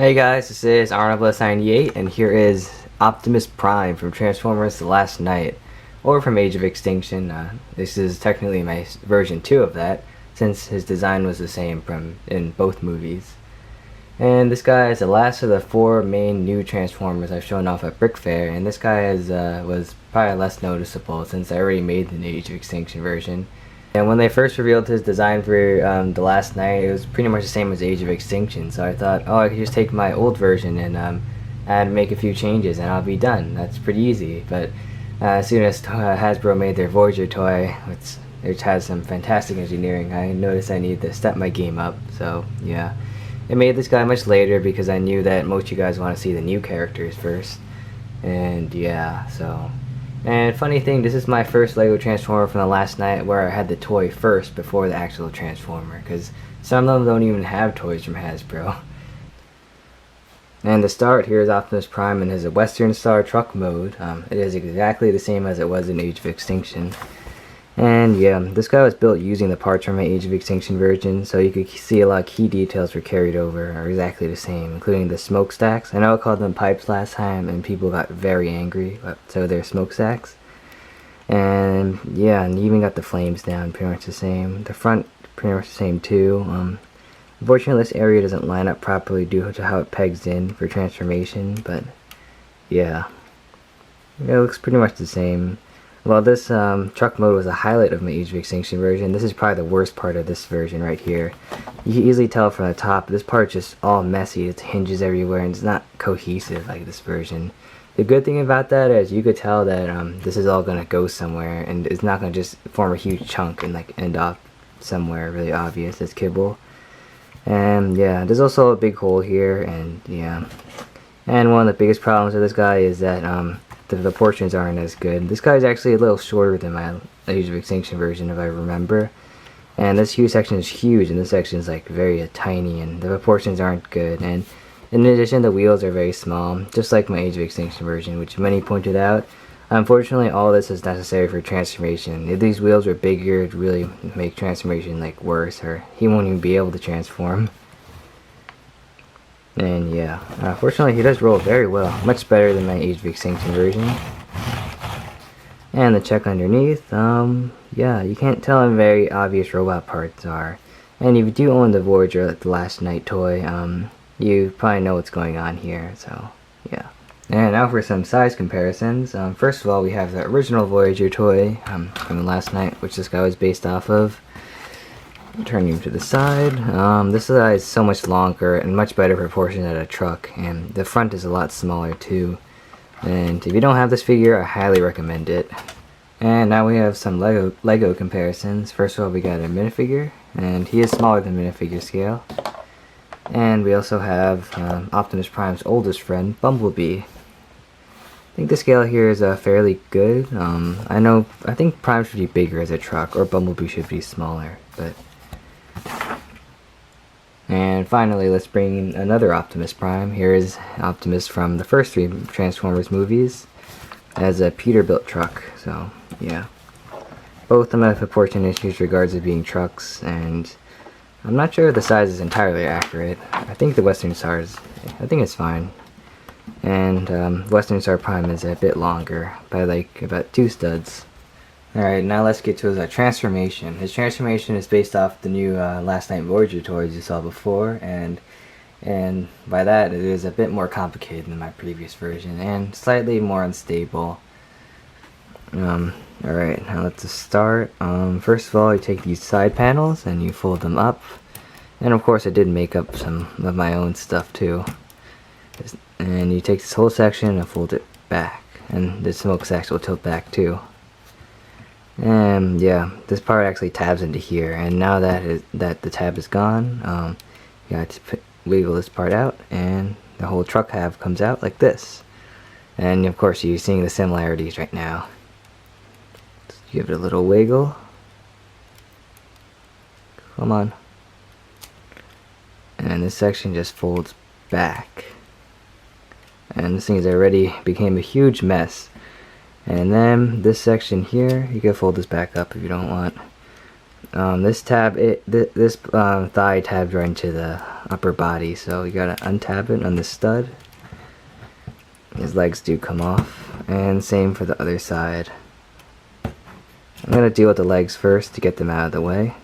Hey guys, this is Arnold98, and here is Optimus Prime from Transformers The Last Knight, or from Age of Extinction. This is technically my version 2 of that, since his design was the same in both movies. And this guy is the last of the 4 main new Transformers I've shown off at Brick Fair, and this guy was probably less noticeable since I already made the Age of Extinction version. And when they first revealed his design for The Last Knight, it was pretty much the same as Age of Extinction. So I thought, oh, I could just take my old version and make a few changes, and I'll be done. That's pretty easy. But as soon as Hasbro made their Voyager toy, which has some fantastic engineering, I noticed I needed to step my game up. So yeah, I made this guy much later because I knew that most of you guys want to see the new characters first. And yeah, so. And funny thing, this is my first LEGO Transformer from The Last Knight where I had the toy first before the actual Transformer, because some of them don't even have toys from Hasbro. And to start, here's Optimus Prime in his Western Star truck mode. It is exactly the same as it was in Age of Extinction. And yeah, this guy was built using the parts from my Age of Extinction version, so you could see a lot of key details were carried over, are exactly the same, including the smokestacks. I know I called them pipes last time, and people got very angry, so they're smokestacks. And yeah, and you even got the flames down, pretty much the same. The front, pretty much the same too. Unfortunately, this area doesn't line up properly due to how it pegs in for transformation, but yeah, it looks pretty much the same. Well, this truck mode was a highlight of my Age of Extinction version. This is probably the worst part of this version right here. You can easily tell from the top, this part's just all messy. It's hinges everywhere and it's not cohesive like this version. The good thing about that is you could tell that this is all going to go somewhere and it's not going to just form a huge chunk and like end off somewhere really obvious as kibble. And yeah, there's also a big hole here, and yeah. And one of the biggest problems with this guy is that the proportions aren't as good. This guy's actually a little shorter than my Age of Extinction version, if I remember. And this huge section is huge, and this section is like very tiny, and the proportions aren't good. And in addition, the wheels are very small, just like my Age of Extinction version, which many pointed out. Unfortunately, all this is necessary for transformation. If these wheels were bigger, it'd really make transformation like worse, or he won't even be able to transform. And yeah, fortunately he does roll very well, much better than my Age of Extinction version. And the check underneath, yeah, you can't tell how very obvious robot parts are. And if you do own the Voyager, The Last Knight toy, you probably know what's going on here, so yeah. And now for some size comparisons. First of all, we have the original Voyager toy from The Last Knight, which this guy was based off of. Turning him to the side. This side is so much longer and much better proportion at a truck, and the front is a lot smaller too. And if you don't have this figure, I highly recommend it. And now we have some Lego comparisons. First of all, we got a minifigure, and he is smaller than minifigure scale. And we also have Optimus Prime's oldest friend, Bumblebee. I think the scale here is fairly good. I think Prime should be bigger as a truck, or Bumblebee should be smaller, but. And finally, let's bring in another Optimus Prime. Here is Optimus from the first 3 Transformers movies as a Peterbilt truck. So yeah, both of them have proportion issues regards to being trucks, and I'm not sure if the size is entirely accurate. I think the Western Star I think it's fine. And Western Star Prime is a bit longer by like about 2 studs. Alright, now let's get to his transformation. His transformation is based off the new Last Knight Voyager toys you saw before, and by that it is a bit more complicated than my previous version, and slightly more unstable. Alright, now let's start. First of all, you take these side panels and you fold them up, and of course I did make up some of my own stuff too. And you take this whole section and fold it back, and the smokestacks will tilt back too. And yeah, this part actually tabs into here, and now that the tab is gone, you got to wiggle this part out, and the whole truck half comes out like this. And of course you're seeing the similarities right now. Just give it a little wiggle. Come on. And this section just folds back. And this thing has already became a huge mess. And then this section here, you can fold this back up if you don't want. This thigh tabs right into the upper body, so you gotta untab it on the stud. His legs do come off, and same for the other side. I'm gonna deal with the legs first to get them out of the way.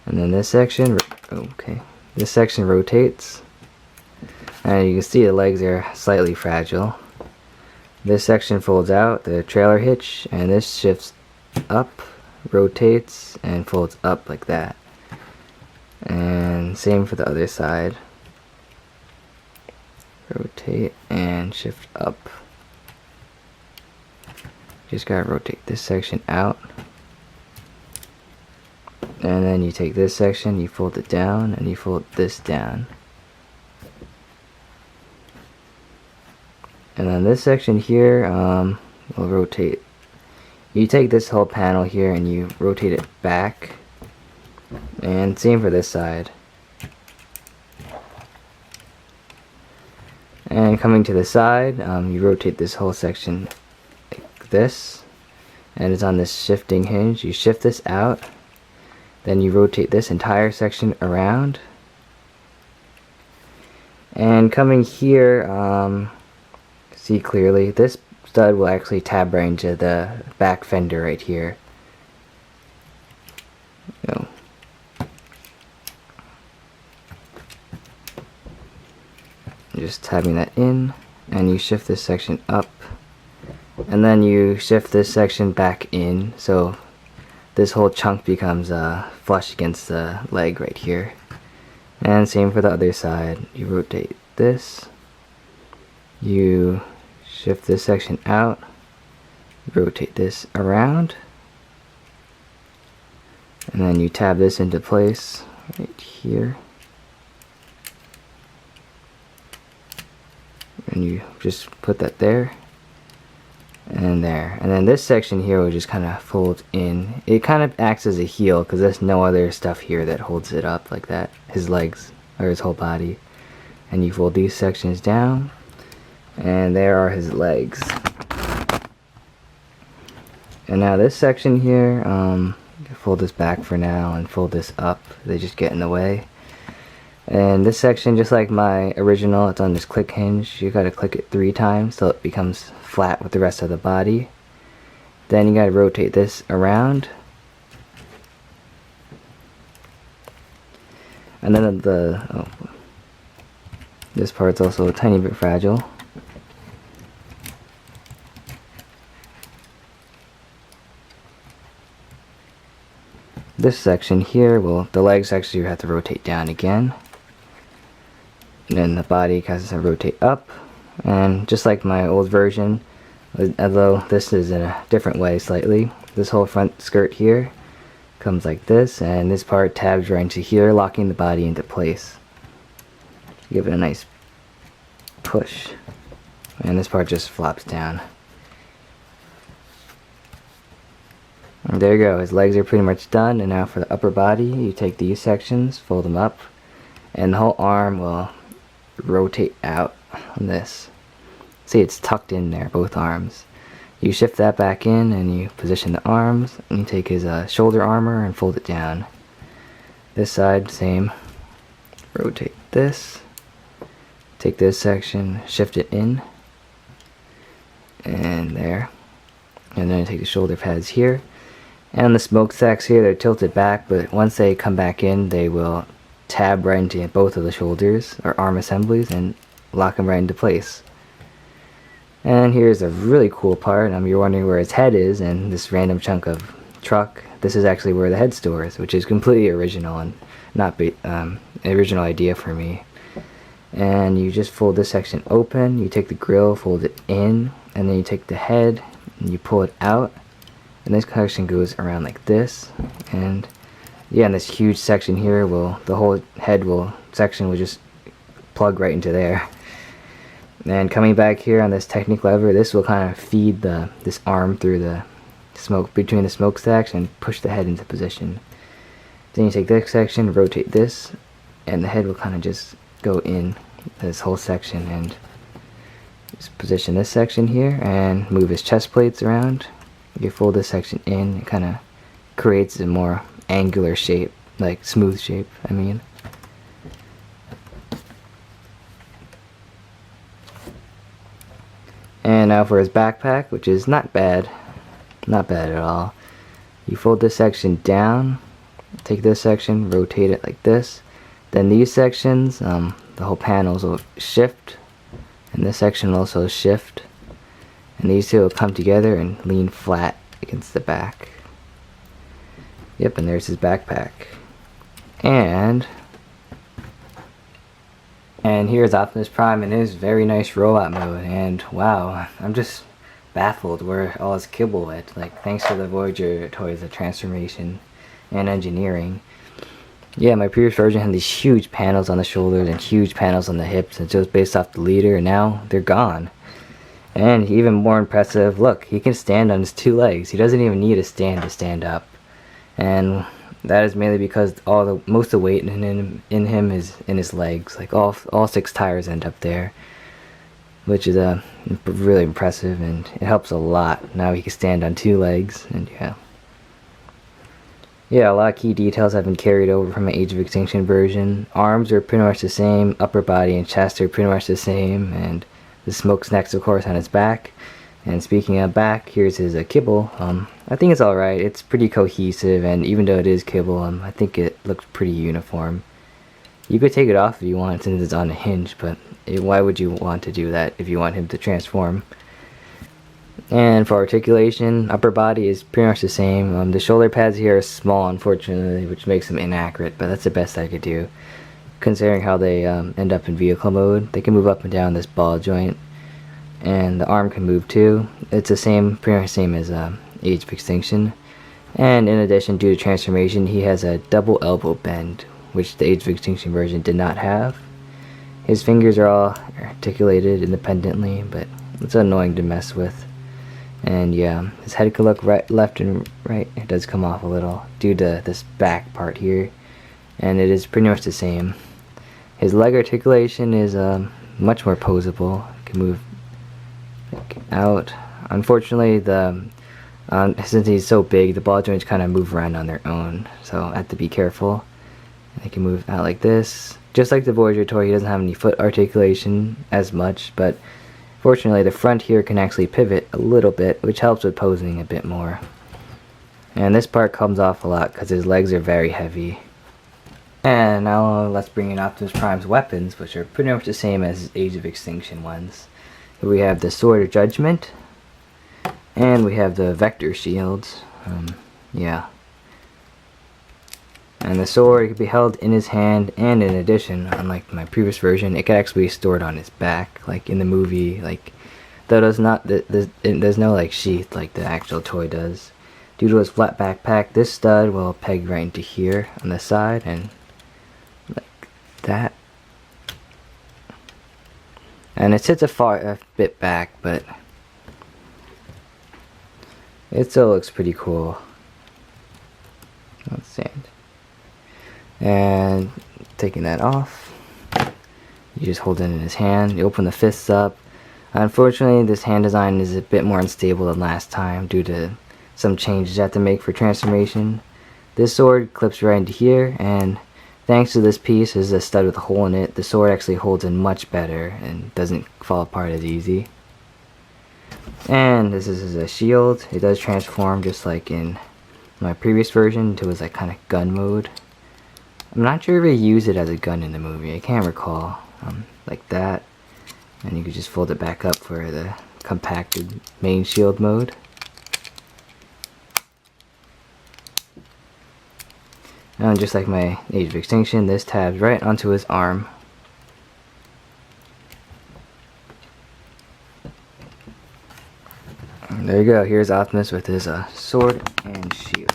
And then this section, this section rotates. And you can see the legs are slightly fragile. This section folds out, the trailer hitch, and this shifts up, rotates, and folds up like that. And same for the other side. Rotate and shift up. Just gotta rotate this section out. And then you take this section, you fold it down, and you fold this down. And then this section here will rotate. You take this whole panel here and you rotate it back. And same for this side. And coming to the side, you rotate this whole section like this. And it's on this shifting hinge. You shift this out. Then you rotate this entire section around. And coming here, see clearly, this stud will actually tab right into the back fender right here. Just tabbing that in, and you shift this section up, and then you shift this section back in, so this whole chunk becomes flush against the leg right here. And same for the other side. You rotate this, you shift this section out, rotate this around, and then you tab this into place right here. And you just put that there and there. And then this section here will just kind of fold in. It kind of acts as a heel because there's no other stuff here that holds it up like that. His legs or his whole body. And you fold these sections down. And there are his legs. And now this section here, fold this back for now and fold this up. They just get in the way. And this section, just like my original, it's on this click hinge. You gotta click it 3 times so it becomes flat with the rest of the body. Then you gotta rotate this around. And then this part's also a tiny bit fragile. This section here, the legs actually you have to rotate down again. And then the body has to rotate up. And just like my old version, although this is in a different way slightly, this whole front skirt here comes like this, and this part tabs right into here, locking the body into place. Give it a nice push, and this part just flops down. And there you go, his legs are pretty much done. And now for the upper body, you take these sections, fold them up, and the whole arm will rotate out on this. See, it's tucked in there, both arms. You shift that back in and you position the arms, and you take his shoulder armor and fold it down. This side, same. Rotate this, take this section, shift it in, and there. And then take the shoulder pads here. And the smokestacks here, they're tilted back, but once they come back in, they will tab right into both of the shoulders, or arm assemblies, and lock them right into place. And here's a really cool part. You're wondering where his head is, and this random chunk of truck, this is actually where the head stores, which is completely original, and not an original idea for me. And you just fold this section open, you take the grill, fold it in, and then you take the head, and you pull it out. And this section goes around like this, and yeah, and this huge section here the whole head section will just plug right into there. And coming back here on this Technic lever, this will kind of feed this arm through the smoke between the smokestacks and push the head into position. Then you take this section, rotate this, and the head will kind of just go in this whole section, and just position this section here and move his chest plates around. You fold this section in, it kind of creates a more angular shape, like smooth shape, I mean. And now for his backpack, which is not bad at all. You fold this section down, take this section, rotate it like this. Then these sections, the whole panels will shift, and this section will also shift. And these two will come together and lean flat against the back. Yep, and there's his backpack. And here's Optimus Prime in his very nice robot mode. And wow, I'm just baffled where all his kibble went. Like, thanks to the Voyager toys, the transformation and engineering. Yeah, my previous version had these huge panels on the shoulders and huge panels on the hips, and it was based off the leader, and now they're gone. And even more impressive, look, he can stand on his 2 legs. He doesn't even need a stand to stand up. And that is mainly because most of the weight in him is in his legs. Like all 6 tires end up there, which is really impressive, and it helps a lot. Now he can stand on 2 legs, and yeah, a lot of key details have been carried over from an Age of Extinction version. Arms are pretty much the same, upper body and chest are pretty much the same, and the smokestacks, of course, on his back. And speaking of back, here's his kibble. I think it's alright. It's pretty cohesive, and even though it is kibble, I think it looks pretty uniform. You could take it off if you want, since it's on a hinge, but why would you want to do that if you want him to transform? And for articulation, upper body is pretty much the same. The shoulder pads here are small, unfortunately, which makes them inaccurate, but that's the best I could do. Considering how they end up in vehicle mode, they can move up and down this ball joint, and the arm can move too. It's the same, pretty much same as Age of Extinction. And in addition, due to transformation, he has a double elbow bend, which the Age of Extinction version did not have. His fingers are all articulated independently, but it's annoying to mess with. And yeah, his head could look right, left and right. It does come off a little due to this back part here, and it is pretty much the same. His leg articulation is much more posable. It can move out. Unfortunately, since he's so big, the ball joints kind of move around on their own, so I have to be careful. They can move out like this. Just like the Voyager toy, he doesn't have any foot articulation as much, but fortunately the front here can actually pivot a little bit, which helps with posing a bit more. And this part comes off a lot because his legs are very heavy. And now let's bring in Optimus Prime's weapons, which are pretty much the same as his Age of Extinction ones. Here we have the Sword of Judgment, and we have the Vector Shields. Yeah. And the sword can be held in his hand, and in addition, unlike my previous version, it can actually be stored on his back, like in the movie. Like, though there's no like sheath like the actual toy does. Due to his flat backpack, this stud will peg right into here on the side, and like that. And it sits a bit back, but it still looks pretty cool. Let's see. And taking that off, you just hold it in his hand, you open the fists up. Unfortunately, this hand design is a bit more unstable than last time due to some changes I have to make for transformation. This sword clips right into here, and thanks to this piece, is a stud with a hole in it, the sword actually holds in much better and doesn't fall apart as easy. And this is a shield. It does transform just like in my previous version into his like kind of gun mode. I'm not sure if they use it as a gun in the movie. I can't recall. Like that. And you can just fold it back up for the compacted main shield mode. And just like my Age of Extinction, this tabs right onto his arm. And there you go. Here's Optimus with his sword and shield.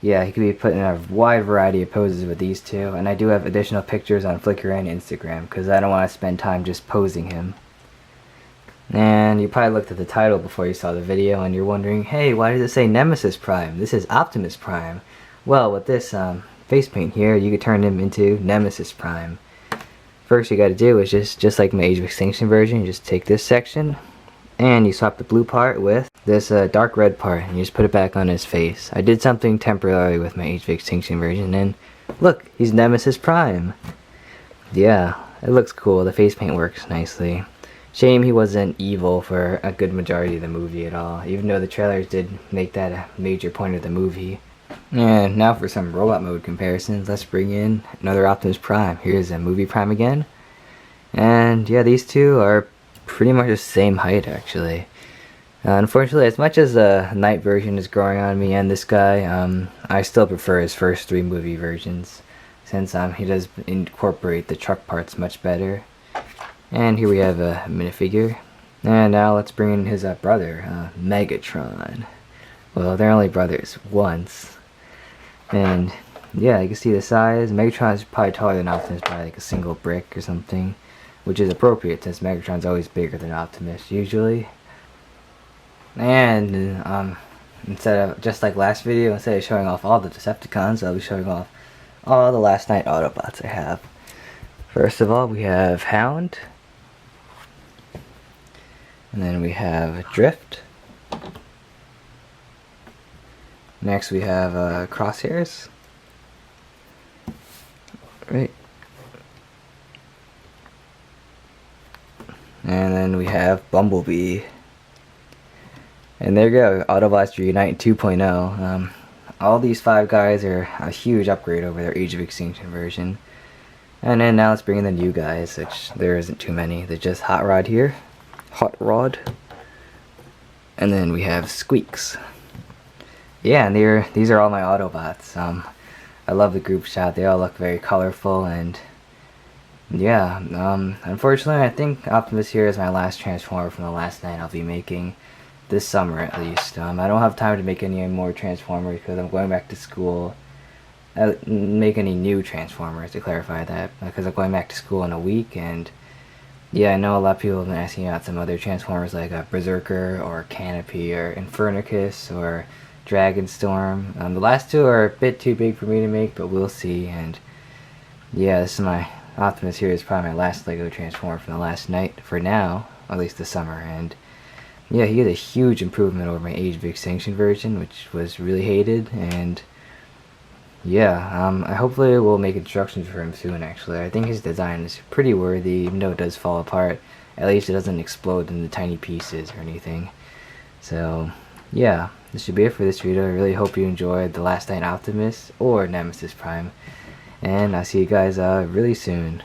Yeah, he can be put in a wide variety of poses with these two, and I do have additional pictures on Flickr and Instagram because I don't want to spend time just posing him. And you probably looked at the title before you saw the video and you're wondering, hey, why does it say Nemesis Prime? This is Optimus Prime. Well, with this face paint here, you could turn him into Nemesis Prime. First you got to do is just like my Age of Extinction version, you just take this section and you swap the blue part with this dark red part, and you just put it back on his face. I did something temporarily with my Age of Extinction version, and look, he's Nemesis Prime. Yeah, it looks cool. The face paint works nicely. Shame he wasn't evil for a good majority of the movie at all, even though the trailers did make that a major point of the movie. And now for some robot mode comparisons, let's bring in another Optimus Prime. Here's a movie Prime again. And yeah, these two are pretty much the same height actually. Unfortunately, as much as the night version is growing on me and this guy, I still prefer his first three movie versions, since he does incorporate the truck parts much better. And here we have a minifigure. And now let's bring in his brother, Megatron. Well, they're only brothers once. And yeah, you can see the size. Megatron is probably taller than Optimus by like a single brick or something, which is appropriate since Megatron's always bigger than Optimus usually. And instead of, just like last video, instead of showing off all the Decepticons, I'll be showing off all the Last Night Autobots I have. First of all, we have Hound. And then we have Drift. Next we have Crosshairs. Right. And then we have Bumblebee. And there you go, Autobots Reunite 2.0. All these five guys are a huge upgrade over their Age of Extinction version. And then now let's bring in the new guys, which there isn't too many. They're just Hot Rod here. Hot Rod. And then we have Squeaks. Yeah, and these are all my Autobots. I love the group shot. They all look very colorful, and yeah, unfortunately I think Optimus here is my last Transformer from the Last Night I'll be making. This summer at least. I don't have time to make any more Transformers because I'm going back to school. Make any new Transformers, to clarify that, because I'm going back to school in a week. And yeah, I know a lot of people have been asking about some other Transformers like Berserker or Canopy or Infernicus or Dragonstorm. The last two are a bit too big for me to make, but we'll see. And yeah, this is my Optimus here is probably my last Lego Transformer from the Last Night for now, at least this summer. And yeah, he had a huge improvement over my Age of Extinction version, which was really hated. And yeah, I hopefully will make instructions for him soon actually. I think his design is pretty worthy, even though it does fall apart. At least it doesn't explode into tiny pieces or anything. So yeah, this should be it for this video. I really hope you enjoyed The Last Night Optimus or Nemesis Prime. And I'll see you guys really soon.